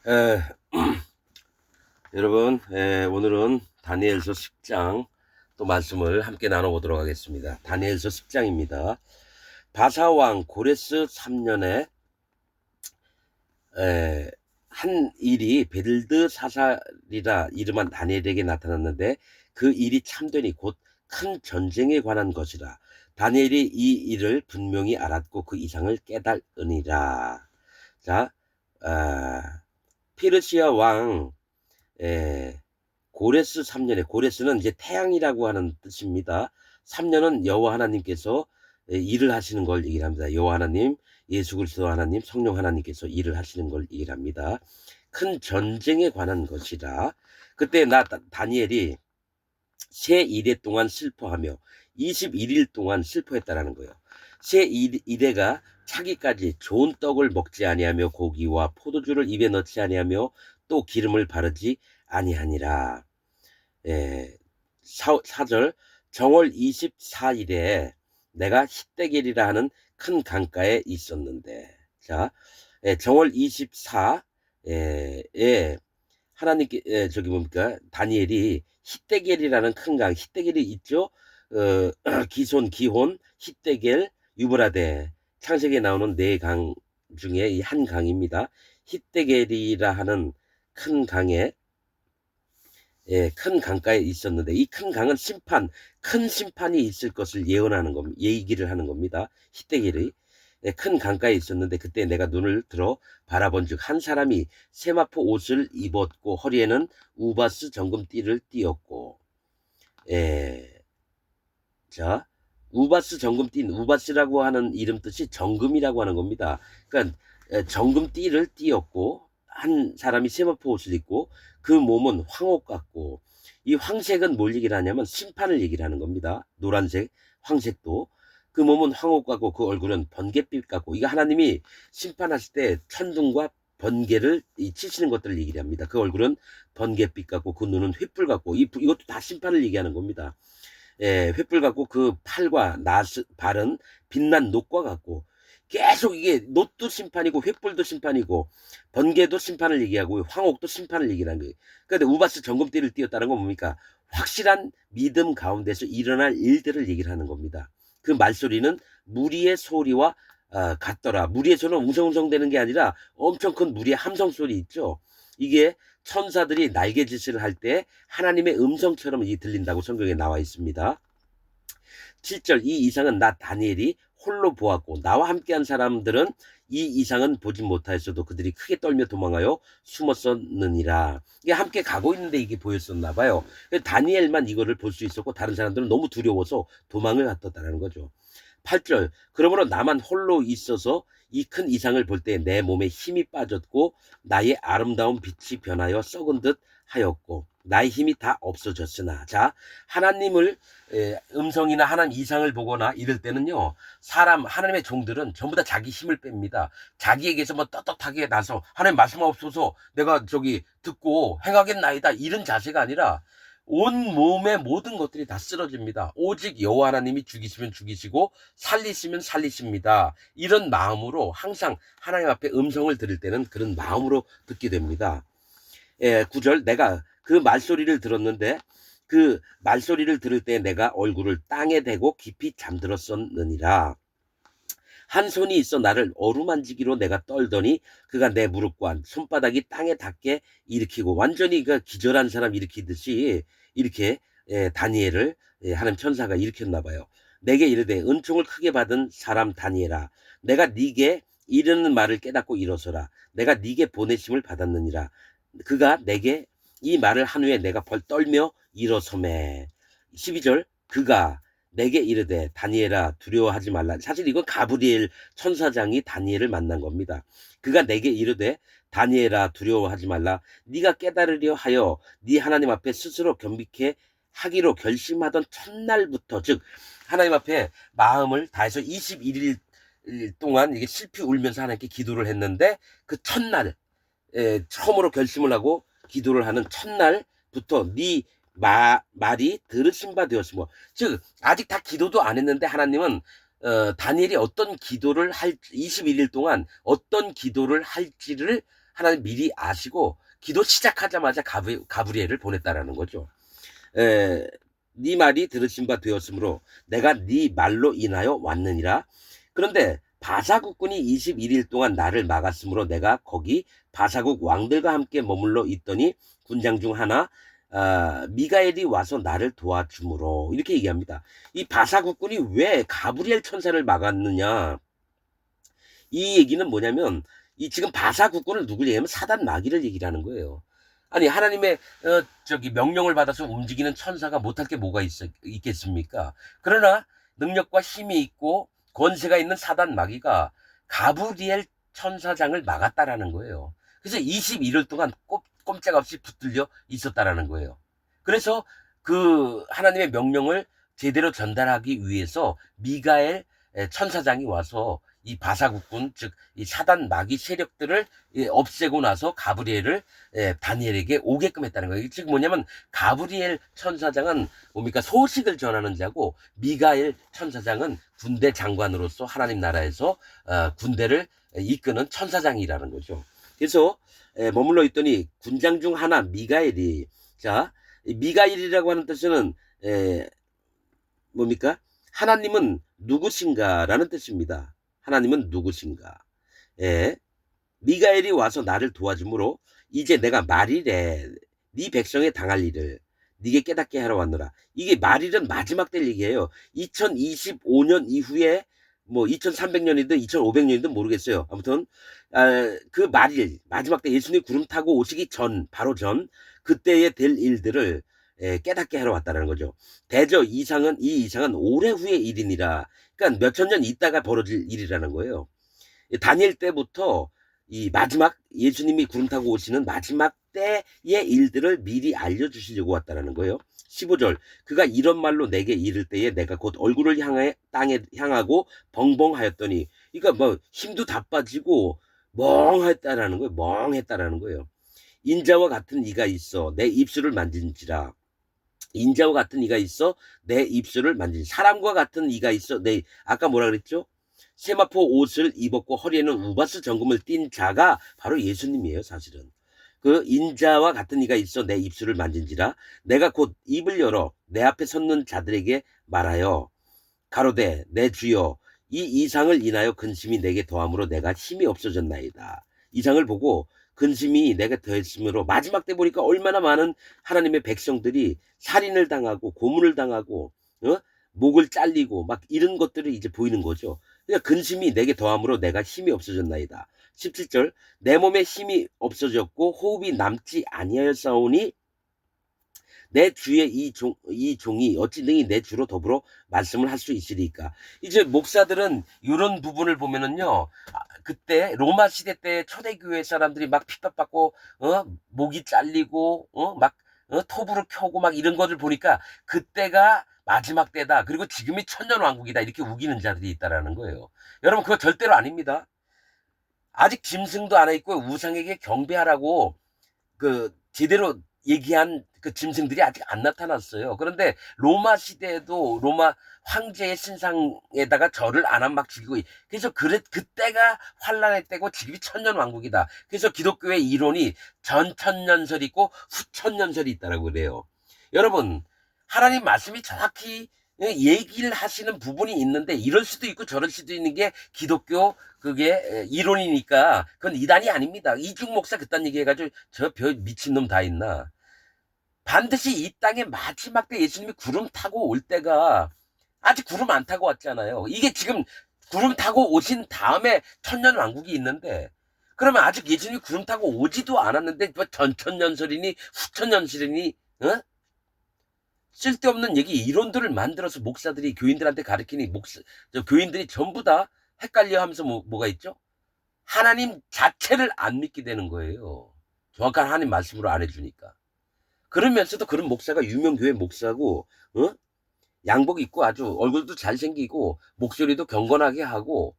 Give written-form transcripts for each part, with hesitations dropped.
에, 여러분, 오늘은 다니엘서 10장 또 말씀을 함께 나눠보도록 하겠습니다. 다니엘서 10장입니다. 바사왕 고레스 3년에 한 일이 벨드사살이라 이름한 다니엘에게 나타났는데 그 일이 참되니 곧 큰 전쟁에 관한 것이라. 다니엘이 이 일을 분명히 알았고 그 이상을 깨달으니라. 자, 페르시아 왕 고레스 3년에, 고레스는 이제 태양이라고 하는 뜻입니다. 3년은 여호와 하나님께서 일을 하시는 걸 얘기를 합니다. 여호와 하나님, 예수 그리스도 하나님, 성령 하나님께서 일을 하시는 걸 얘기를 합니다. 큰 전쟁에 관한 것이라. 그때 다니엘이 새 1회 동안 슬퍼하며 21일 동안 슬퍼했다라는 거예요. 새 1회가 차기까지 좋은 떡을 먹지 아니하며 고기와 포도주를 입에 넣지 아니하며 또 기름을 바르지 아니하니라. 4절 정월 24일에 내가 히데겔이라 하는 큰 강가에 있었는데, 자, 정월 24에 하나님께 저기 뭡니까 다니엘이 히데겔이라는 큰 강, 히데겔이 있죠. 기손, 기혼, 히데겔, 유브라데, 창세기에 나오는 네 강 중에 이 한 강입니다. 히데겔이라 하는 큰 강에 큰 강가에 있었는데 이 큰 강은 큰 심판이 있을 것을 예언하는 겁니다. 얘기를 하는 겁니다. 히데겔이 큰 강가에 있었는데 그때 내가 눈을 들어 바라본즉 한 사람이 세마포 옷을 입었고 허리에는 우바스 정금띠를 띠었고, 자, 우바스 정금띠, 우바스라고 하는 이름 뜻이 정금이라고 하는 겁니다. 그러니까 정금띠를 띠었고 한 사람이 세마포 옷을 입고 그 몸은 황옥 같고, 이 황색은 뭘 얘기를 하냐면 심판을 얘기를 하는 겁니다. 노란색, 황색도. 그 몸은 황옥 같고 그 얼굴은 번갯빛 같고, 이게 하나님이 심판하실 때 천둥과 번개를 치시는 것들을 얘기를 합니다. 그 얼굴은 번갯빛 같고 그 눈은 횃불 같고, 이것도 다 심판을 얘기하는 겁니다. 횃불 같고 그 팔과 발은 빛난 녹과 같고, 계속 이게 놋도 심판이고 횃불도 심판이고 번개도 심판을 얘기하고 황옥도 심판을 얘기하는 거예요. 그런데 우바스 정금띠를 띄었다는 건 뭡니까? 확실한 믿음 가운데서 일어날 일들을 얘기를 하는 겁니다. 그 말소리는 무리의 소리와 같더라. 무리의 소리는 웅성웅성 되는 게 아니라 엄청 큰 무리의 함성 소리 있죠. 이게 천사들이 날개짓을 할 때 하나님의 음성처럼 들린다고 성경에 나와 있습니다. 7절 이 이상은 나 다니엘이 홀로 보았고 나와 함께한 사람들은 이 이상은 보지 못하였어도 그들이 크게 떨며 도망하여 숨었었느니라. 이게 함께 가고 있는데 이게 보였었나 봐요. 다니엘만 이거를 볼 수 있었고 다른 사람들은 너무 두려워서 도망을 갔다는 거죠. 8절 그러므로 나만 홀로 있어서 이 큰 이상을 볼 때 내 몸에 힘이 빠졌고 나의 아름다운 빛이 변하여 썩은 듯 하였고 나의 힘이 다 없어졌으나, 자, 하나님을 음성이나 하나님 이상을 보거나 이럴 때는요, 하나님의 종들은 전부 다 자기 힘을 뺍니다. 자기에게서 뭐 떳떳하게 나서 하나님 말씀하옵소서 내가 저기 듣고 행하겠나이다 이런 자세가 아니라 온 몸의 모든 것들이 다 쓰러집니다. 오직 여호와 하나님이 죽이시면 죽이시고 살리시면 살리십니다. 이런 마음으로 항상 하나님 앞에 음성을 들을 때는 그런 마음으로 듣게 됩니다. 9절 내가 그 말소리를 들었는데 그 말소리를 들을 때 내가 얼굴을 땅에 대고 깊이 잠들었었느니라. 한 손이 있어 나를 어루만지기로 내가 떨더니 그가 내 무릎과 손바닥이 땅에 닿게 일으키고, 완전히 그 기절한 사람 일으키듯이 이렇게 다니엘을 하나님 천사가 일으켰나 봐요. 내게 이르되 은총을 크게 받은 사람 다니엘아, 내가 네게 이르는 말을 깨닫고 일어서라. 내가 네게 보내심을 받았느니라. 그가 내게 이 말을 한 후에 내가 벌떨며 일어서매. 12절 그가 내게 이르되 다니엘아 두려워하지 말라. 사실 이건 가브리엘 천사장이 다니엘을 만난 겁니다. 그가 내게 이르되 다니엘아 두려워하지 말라. 네가 깨달으려 하여 네 하나님 앞에 스스로 겸비케 하기로 결심하던 첫날부터, 즉 하나님 앞에 마음을 다해서 21일 동안 이게 슬피 울면서 하나님께 기도를 했는데 그 첫날 처음으로 결심을 하고 기도를 하는 첫날부터 네 말이 들으신 바 되었으며, 즉 아직 다 기도도 안 했는데 하나님은 다니엘이 어떤 기도를 21일 동안 어떤 기도를 할지를 하나님 미리 아시고 기도 시작하자마자 가브리엘을 보냈다라는 거죠. 네 말이 들으신 바 되었으므로 내가 네 말로 인하여 왔느니라. 그런데 바사국군이 21일 동안 나를 막았으므로 내가 거기 바사국 왕들과 함께 머물러 있더니 군장 중 하나 미가엘이 와서 나를 도와주므로 이렇게 얘기합니다. 이 바사국군이 왜 가브리엘 천사를 막았느냐? 이 얘기는 뭐냐면 이 지금 바사국군을 누구 얘기하면 사단 마귀를 얘기를 하는 거예요. 아니 하나님의 명령을 받아서 움직이는 천사가 못할 게 뭐가 있겠습니까? 그러나 능력과 힘이 있고 권세가 있는 사단 마귀가 가브리엘 천사장을 막았다라는 거예요. 그래서 21일 동안 꼼짝없이 붙들려 있었다라는 거예요. 그래서 그 하나님의 명령을 제대로 전달하기 위해서 미가엘 천사장이 와서 이 바사국군 즉 이 사단 마귀 세력들을 없애고 나서 가브리엘을 다니엘에게 오게끔 했다는 거예요. 즉 뭐냐면 가브리엘 천사장은 뭡니까 소식을 전하는 자고 미가엘 천사장은 군대 장관으로서 하나님 나라에서 군대를 이끄는 천사장이라는 거죠. 그래서 머물러 있더니 군장 중 하나 미가엘이 자 미가엘이라고 하는 뜻은 뭡니까 하나님은 누구신가라는 뜻입니다. 하나님은 누구신가? 미가엘이 와서 나를 도와주므로 이제 내가 말일에 네 백성에 당할 일을 네게 깨닫게 하러 왔노라. 이게 말일은 마지막 때 얘기예요. 2025년 이후에 뭐 2300년이든 2500년이든 모르겠어요. 아무튼 그 말일 마지막 때 예수님 구름 타고 오시기 전 바로 전 그때에 될 일들을 깨닫게 하러 왔다는 거죠. 대저 이 이상은 오래 후의 일이니라. 그러니까 몇천 년 있다가 벌어질 일이라는 거예요. 다니엘 때부터 이 마지막 예수님이 구름 타고 오시는 마지막 때의 일들을 미리 알려주시려고 왔다는 거예요. 15절 그가 이런 말로 내게 이를 때에 내가 곧 얼굴을 땅에 향하고 벙벙하였더니 그러니까 뭐 힘도 다 빠지고 멍했다라는 거예요. 멍했다라는 거예요. 인자와 같은 이가 있어 내 입술을 만진지라. 인자와 같은 이가 있어 내 입술을 만진 사람과 같은 이가 있어 내 아까 뭐라 그랬죠? 세마포 옷을 입었고 허리에는 우바스 정금을 띤 자가 바로 예수님이에요. 사실은 그 인자와 같은 이가 있어 내 입술을 만진지라 내가 곧 입을 열어 내 앞에 섰는 자들에게 말하여 가로되 내 주여 이 이상을 인하여 근심이 내게 더함으로 내가 힘이 없어졌나이다. 이상을 보고 근심이 내가 더했으므로 마지막 때 보니까 얼마나 많은 하나님의 백성들이 살인을 당하고 고문을 당하고 목을 잘리고 막 이런 것들이 이제 보이는 거죠. 그러니까 근심이 내게 더함으로 내가 힘이 없어졌나이다. 17절 내 몸에 힘이 없어졌고 호흡이 남지 아니하였사오니 내 주의 이 종이 어찌 능히 내 주로 더불어 말씀을 할 수 있으리까. 이제 목사들은 이런 부분을 보면은요, 그때 로마 시대 때 초대교회 사람들이 막 핍박받고, 목이 잘리고, 토부를 켜고 막 이런 것을 보니까 그때가 마지막 때다. 그리고 지금이 천년왕국이다. 이렇게 우기는 자들이 있다라는 거예요. 여러분, 그거 절대로 아닙니다. 아직 짐승도 안 했고 우상에게 경배하라고 제대로 얘기한 그 짐승들이 아직 안 나타났어요. 그런데 로마 시대에도 로마 황제의 신상에다가 절을 안 한 막 죽이고 그래서 그때가 환란의 때고 지금이 천년왕국이다. 그래서 기독교의 이론이 전천년설이 있고 후천년설이 있다라고 그래요. 여러분 하나님 말씀이 정확히 얘기를 하시는 부분이 있는데 이럴 수도 있고 저럴 수도 있는 게 기독교 그게 이론이니까 그건 이단이 아닙니다. 이중 목사 그딴 얘기해가지고 저 별 미친놈 다 있나. 반드시 이 땅에 마지막 때 예수님이 구름 타고 올 때가 아직 구름 안 타고 왔잖아요. 이게 지금 구름 타고 오신 다음에 천년왕국이 있는데 그러면 아직 예수님이 구름 타고 오지도 않았는데 뭐 전천년설이니 후천년설이니 쓸데없는 얘기 이론들을 만들어서 목사들이 교인들한테 가르치니 교인들이 전부 다 헷갈려 하면서 뭐가 있죠? 하나님 자체를 안 믿게 되는 거예요. 정확한 하나님 말씀으로 안 해주니까. 그러면서도 그런 목사가 유명교회 목사고 양복 입고 아주 얼굴도 잘생기고 목소리도 경건하게 하고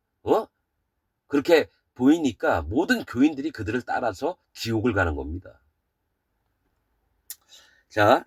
그렇게 보이니까 모든 교인들이 그들을 따라서 지옥을 가는 겁니다. 자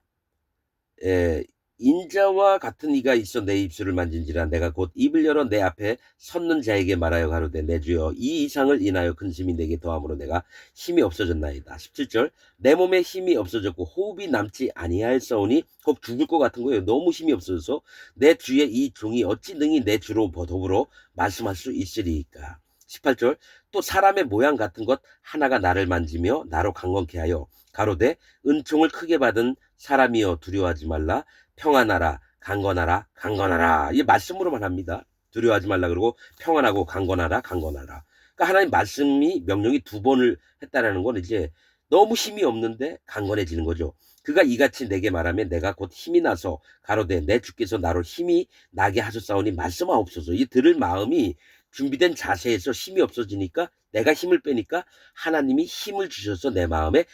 인자와 같은 이가 있어 내 입술을 만진지라 내가 곧 입을 열어 내 앞에 섰는 자에게 말하여 가로되 내 주여 이 이상을 인하여 근심이 내게 더함으로 내가 힘이 없어졌나이다. 17절 내 몸에 힘이 없어졌고 호흡이 남지 아니하였사오니 곧 죽을 것 같은 거예요. 너무 힘이 없어져서 내 주의 이 종이 어찌 능히 내 주로 더불어 말씀할 수 있으리이까. 18절 또 사람의 모양 같은 것 하나가 나를 만지며 나로 강건케 하여 가로되 은총을 크게 받은 사람이여 두려워하지 말라 평안하라 강건하라 강건하라 이 말씀으로만 합니다. 두려워하지 말라 그러고 평안하고 강건하라 강건하라. 그러니까 하나님 말씀이 명령이 2번을 했다라는 건 이제 너무 힘이 없는데 강건해지는 거죠. 그가 이같이 내게 말하면 내가 곧 힘이 나서 가로되 내 주께서 나로 힘이 나게 하셨사오니 말씀하옵소서. 이 들을 마음이 준비된 자세에서 힘이 없어지니까 내가 힘을 빼니까 하나님이 힘을 주셔서 내 마음에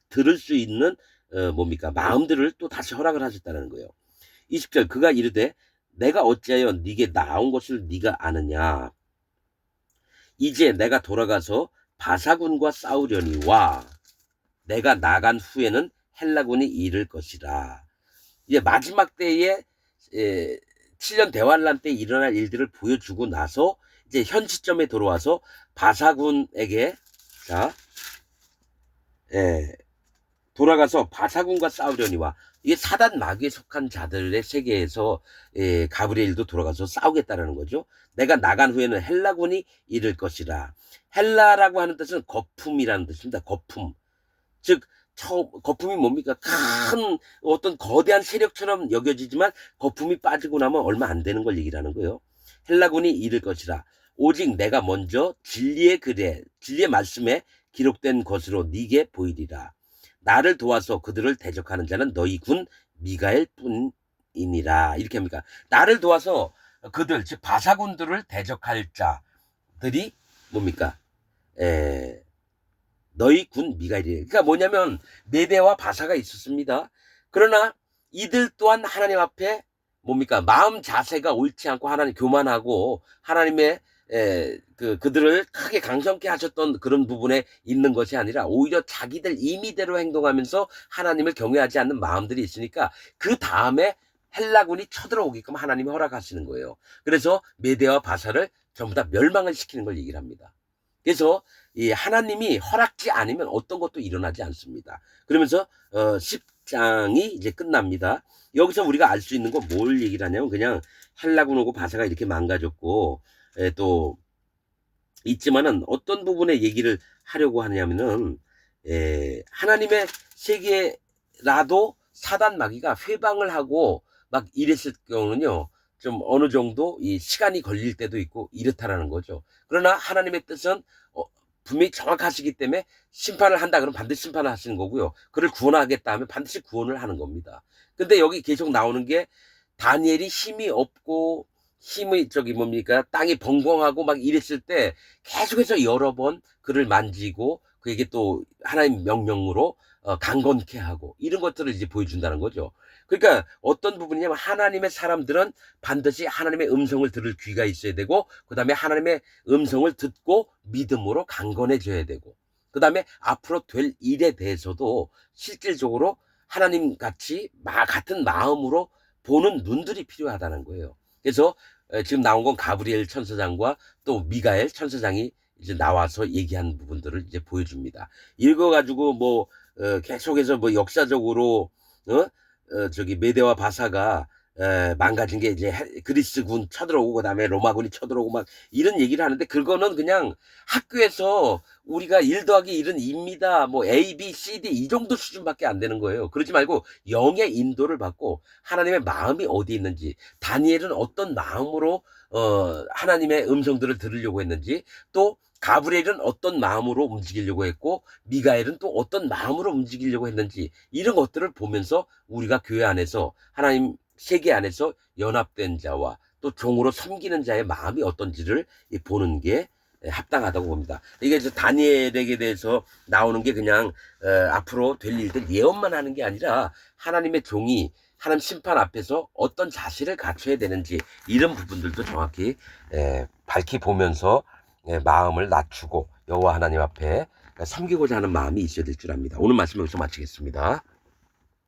들을 수 있는 뭡니까 마음들을 또 다시 허락을 하셨다는 거예요. 20절 그가 이르되 내가 어찌하여 네게 나온 것을 네가 아느냐 이제 내가 돌아가서 바사군과 싸우려니와 내가 나간 후에는 헬라군이 이를 것이라. 이제 마지막 때에 7년 대환란 때 일어날 일들을 보여주고 나서 이제 현 시점에 돌아와서 바사군에게 자 돌아가서 바사군과 싸우려니와 이게 사단 마귀에 속한 자들의 세계에서 가브리엘도 돌아가서 싸우겠다라는 거죠. 내가 나간 후에는 헬라군이 이를 것이라. 헬라라고 하는 뜻은 거품이라는 뜻입니다. 거품. 즉 거품이 뭡니까? 큰 어떤 거대한 세력처럼 여겨지지만 거품이 빠지고 나면 얼마 안 되는 걸 얘기하는 거예요. 헬라군이 이를 것이라. 오직 내가 먼저 진리의 글에 진리의 말씀에 기록된 것으로 네게 보이리라. 나를 도와서 그들을 대적하는 자는 너희 군 미가엘 뿐이니라. 이렇게 합니까? 나를 도와서 그들 즉 바사군들을 대적할 자들이 뭡니까? 너희 군 미가엘이에요. 그러니까 뭐냐면 메대와 바사가 있었습니다. 그러나 이들 또한 하나님 앞에 뭡니까? 마음 자세가 옳지 않고 하나님 교만하고 하나님의 그들을 크게 강성케 하셨던 그런 부분에 있는 것이 아니라 오히려 자기들 임의대로 행동하면서 하나님을 경외하지 않는 마음들이 있으니까 그 다음에 헬라군이 쳐들어오게끔 하나님이 허락하시는 거예요. 그래서 메대와 바사를 전부 다 멸망을 시키는 걸 얘기를 합니다. 그래서 이 하나님이 허락지 않으면 어떤 것도 일어나지 않습니다. 그러면서 10장이 이제 끝납니다. 여기서 우리가 알 수 있는 건 뭘 얘기를 하냐면 그냥 헬라군 오고 바사가 이렇게 망가졌고 또 있지만은 어떤 부분에 얘기를 하려고 하냐면은 하나님의 세계라도 사단 마귀가 회방을 하고 막 이랬을 경우는요 좀 어느 정도 이 시간이 걸릴 때도 있고 이렇다라는 거죠. 그러나 하나님의 뜻은 분명히 정확하시기 때문에 심판을 한다 그러면 반드시 심판을 하시는 거고요. 그를 구원하겠다 하면 반드시 구원을 하는 겁니다. 근데 여기 계속 나오는 게 다니엘이 힘이 없고 힘의 뭡니까 땅이 벙벙하고 막 이랬을 때 계속해서 여러 번 그를 만지고 그에게 또 하나님 명령으로 강건케 하고 이런 것들을 이제 보여준다는 거죠. 그러니까 어떤 부분이냐면 하나님의 사람들은 반드시 하나님의 음성을 들을 귀가 있어야 되고 그 다음에 하나님의 음성을 듣고 믿음으로 강건해져야 되고 그 다음에 앞으로 될 일에 대해서도 실질적으로 하나님 같이 같은 마음으로 보는 눈들이 필요하다는 거예요. 그래서 지금 나온 건 가브리엘 천사장과 또 미가엘 천사장이 이제 나와서 얘기한 부분들을 이제 보여줍니다. 읽어가지고 뭐 계속해서 뭐 역사적으로 메대와 바사가 망가진 게 이제 그리스군 쳐들어오고 그다음에 로마군이 쳐들어오고 막 이런 얘기를 하는데 그거는 그냥 학교에서 우리가 1 더하기 1은 2입니다. 뭐 A, B, C, D 이 정도 수준밖에 안 되는 거예요. 그러지 말고 영의 인도를 받고 하나님의 마음이 어디 있는지 다니엘은 어떤 마음으로 하나님의 음성들을 들으려고 했는지 또 가브리엘은 어떤 마음으로 움직이려고 했고 미가엘은 또 어떤 마음으로 움직이려고 했는지 이런 것들을 보면서 우리가 교회 안에서 하나님 세계 안에서 연합된 자와 또 종으로 섬기는 자의 마음이 어떤지를 보는 게 합당하다고 봅니다. 이게 이제 다니엘에게 대해서 나오는 게 그냥 앞으로 될 일들 예언만 하는 게 아니라 하나님의 종이 하나님 심판 앞에서 어떤 자세를 갖춰야 되는지 이런 부분들도 정확히 밝히 보면서 마음을 낮추고 여호와 하나님 앞에 섬기고자 하는 마음이 있어야 될 줄 압니다. 오늘 말씀 여기서 마치겠습니다.